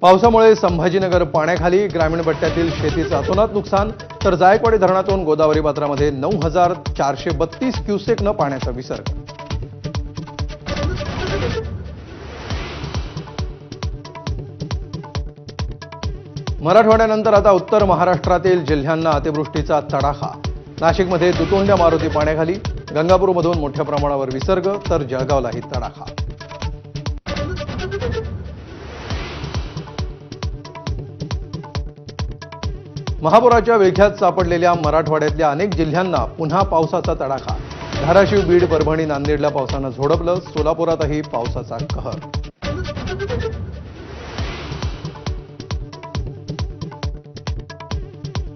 पावसामुळे संभाजीनगर पाण्याखाली, ग्रामीण पट्ट्यातील शेतीचं अतोनात नुकसान, तर जायकवाडी धरणातून गोदावरी पात्रामध्ये 9,432 क्युसेकनं पाण्याचा विसर्ग. मराठवाड्यानंतर आता उत्तर महाराष्ट्रातील जिल्ह्यांना अतिवृष्टीचा तडाखा. नाशिकमध्ये दुतोंड्या मारुती पाण्याखाली, गंगापूरमधून मोठ्या प्रमाणावर विसर्ग, तर जळगावलाही तडाखा. महापुराच्या विळख्यात सापडलेल्या मराठवाड्यातल्या अनेक जिल्ह्यांना पुन्हा पावसाचा तडाखा. धाराशिव, बीड, परभणी, नांदेडला पावसानं झोडपलं. सोलापुरातही पावसाचा कहर.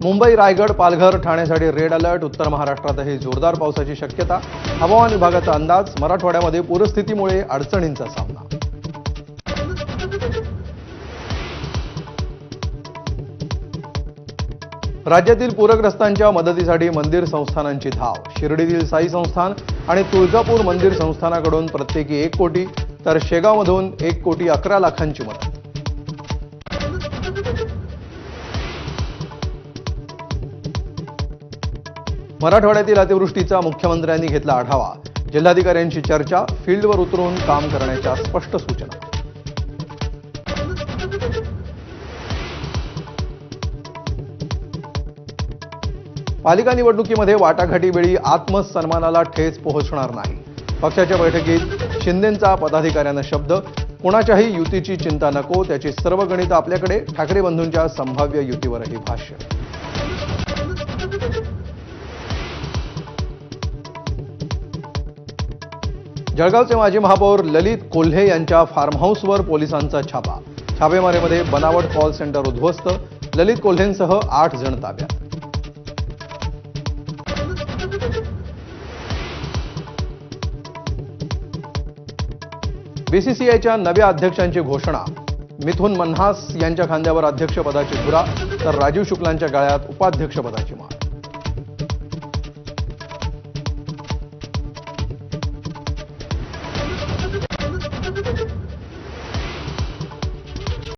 मुंबई, रायगड, पालघर, ठाण्यासाठी रेड अलर्ट. उत्तर महाराष्ट्रातही जोरदार पावसाची शक्यता. हवामान विभागाचा अंदाज. मराठवाड्यामध्ये पूरस्थितीमुळे अडचणींचा सामना. राज्यातील पूरग्रस्तांच्या मदतीसाठी मंदिर संस्थानांची धाव. शिर्डीतील साई संस्थान आणि तुळजापूर मंदिर संस्थानाकडून प्रत्येकी 1 कोटी, तर शेगावमधून 1,11,00,000ची मदत. मराठवाड्यातील अतिवृष्टीचा मुख्यमंत्र्यांनी घेतला आढावा. जिल्हाधिकाऱ्यांची चर्चा. फील्डवर उतरून काम करण्याच्या स्पष्ट सूचना. पालिका निवडणुकीमध्ये वाटाघाटीवेळी आत्मसन्मानाला ठेच पोहोचणार नाही. पक्षाच्या बैठकीत शिंदेंचा पदाधिकाऱ्यांना शब्द. कोणाच्याही युतीची चिंता नको, त्याची सर्व गणितं आपल्याकडे. ठाकरे बंधूंच्या संभाव्य युतीवरही भाष्य. जळगावचे माजी महापौर ललित कोल्हे यांच्या फार्म हाऊसवर पोलिसांचा छापा. छापेमारीमध्ये बनावट कॉल सेंटर उद्ध्वस्त. ललित कोल्हेंसह 8 जण ताब्यात. बीसीसीआयच्या नव्या अध्यक्षांची घोषणा. मिथुन मन्हास यांच्या खांद्यावर अध्यक्षपदाची धुरा, तर राजीव शुक्लांच्या गळ्यात उपाध्यक्षपदाची माळ.